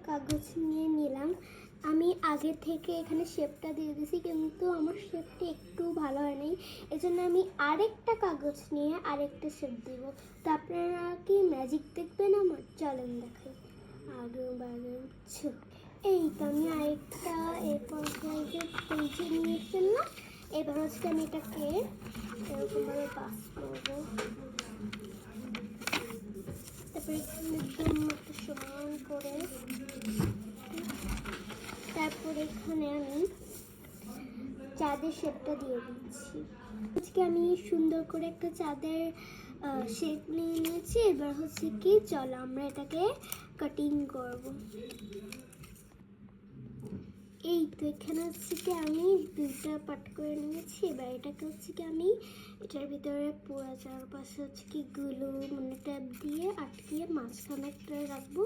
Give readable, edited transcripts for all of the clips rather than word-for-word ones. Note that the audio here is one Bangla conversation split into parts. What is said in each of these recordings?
কাগজ নিয়ে নিলাম। আমি আগে থেকে এখানে শেপটা দিয়ে দিয়েছি, কিন্তু আমার শেপটা একটু ভালো হয়নি, এজন্য আমি আরেকটা কাগজ নিয়ে আরেকটা শেপ দিব। তো আপনারা কি ম্যাজিক দেখবেন আমার? চলেন দেখাই। এই তো আমি আরেকটা A4 সাইজের পেজে নিয়ে ফেললাম। এবার হচ্ছে আমি এটাকে এরকমভাবে পাস করবো। তারপরে এখানে একদম একটা সমান করে, তারপরে এখানে আমি চাঁদের শেপটা দিয়ে দিচ্ছি। আজকে আমি সুন্দর করে একটা চাঁদের শেপ নিয়ে নিয়েছি। এবার হচ্ছে কি, চলো আমরা এটাকে কাটিং করব। এই তো এখানে হচ্ছে কি আমি দুইটা পার্ট করে নিয়েছি। এবার এটাকে হচ্ছে কি আমি এটার ভিতরে পুরো চারপাশে হচ্ছে কি গ্লু মানে ট্যাপ দিয়ে আটকিয়ে মাঝখানে একটা রাখবো।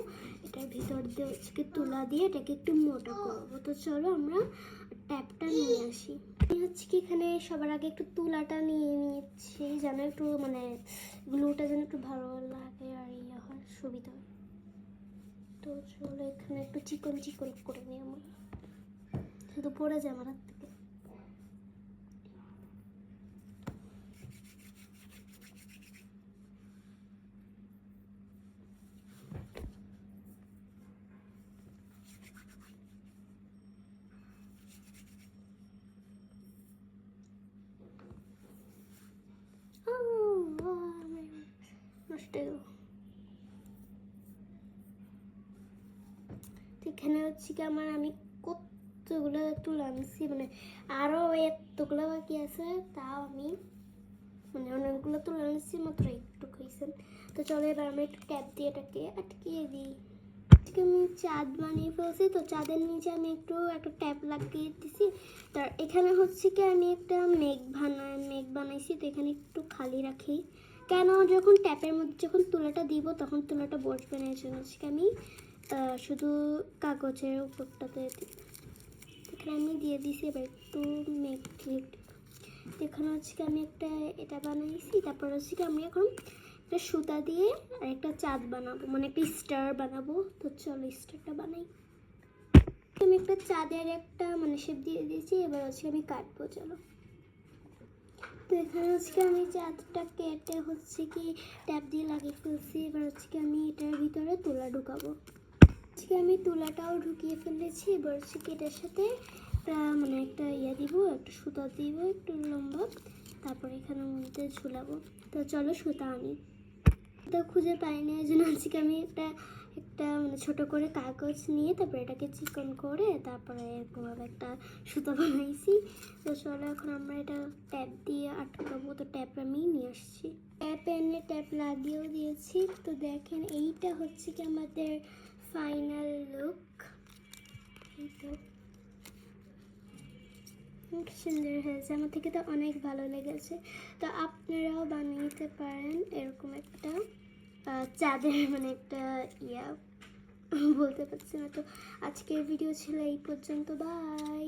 এটার ভিতর দিয়ে হচ্ছে কি তুলা দিয়ে এটাকে একটু মোটা করবো। তো চলো আমরা ট্যাপটা নিয়ে আসি। আমি হচ্ছে কি এখানে সবার আগে একটু তুলাটা নিয়ে নিচ্ছি, যেন একটু মানে গ্লুটা যেন একটু ভালো লাগে আর ইয়ে হয়, সুবিধা হয়। তো চলো এখানে একটু চিকন চিকন করে নিই, আমার শুধু পড়ে যায় আমার হাত থেকে। নষ্ট হয়ে গেল। এখানে হচ্ছে কি আমি কতগুলো তুলে আনছি, মানে আরো এতগুলো বাকি আছে, তাও আমি মানে অনেকগুলো তুলে আনছি, মাত্র একটু খাইছেন। তো চলো এবার আমি একটু ট্যাপ দিয়ে এটাকে আটকিয়ে দিই। আজকে আমি চাঁদ বানিয়ে ফেলছি, তো চাঁদের নিচে আমি একটা ট্যাপ লাগিয়ে দিছি। তার এখানে হচ্ছে কি আমি একটা মেঘ বানাইছি। তো এখানে একটু খালি রাখি, কেন যখন ট্যাপের মধ্যে যখন তুলাটা দিব তখন তুলাটা বসবে না, এই জন্য হচ্ছে কি আমি শুধু কাগজের উপরটাতে এখানে আমি দিয়ে দিছি। এবার একটু মেঘ এখানে হচ্ছে কি আমি একটা এটা বানাইছি। তারপর হচ্ছে কি আমি এখন একটা সুতা দিয়ে আর একটা চাঁদ বানাবো, মানে একটা স্টার বানাবো। তো চলো স্টারটা বানাই। আমি একটা চাঁদের একটা মানে শেপ দিয়ে দিয়েছি। এবার হচ্ছে আমি কাটবো, চলো। তো এখানে হচ্ছে কি আমি চাঁদটা কেটে হচ্ছে কি ট্যাপ দিয়ে লাগিয়ে ফেলছি। এবার হচ্ছে কি আমি এটার ভিতরে তুলা ঢুকাবো। আজকে আমি তুলাটাও ঢুকিয়ে ফেলেছি। এবার হচ্ছে কি এটার সাথে একটা মানে একটা দিব, একটা সুতা দিব একটু লম্বা, তারপর এখানের মধ্যে ঝুলাবো। তো চলো সুতা আনি। তো খুঁজে পাইনি, এই জন্য আজকে আমি একটা মানে ছোট করে কাগজ নিয়ে তারপরে এটাকে চিকন করে তারপরে এরকমভাবে একটা সুতা বানাইছি। তো চলো এখন আমরা এটা ট্যাপ দিয়ে আটকাবো। তো ট্যাপ আমি নিয়ে আসছি, ট্যাপ এনে ট্যাপ লাগিয়েও দিয়েছি। তো দেখেন এইটা হচ্ছে কি আমাদের ফাইনাল লুক। সুন্দর হয়েছে, আমার থেকে তো অনেক ভালো লেগেছে। তো আপনারাও বানিয়ে পারেন এরকম একটা চাঁদের মানে একটা বলতে পারছি না। তো আজকের ভিডিও ছিল এই পর্যন্ত, বাই।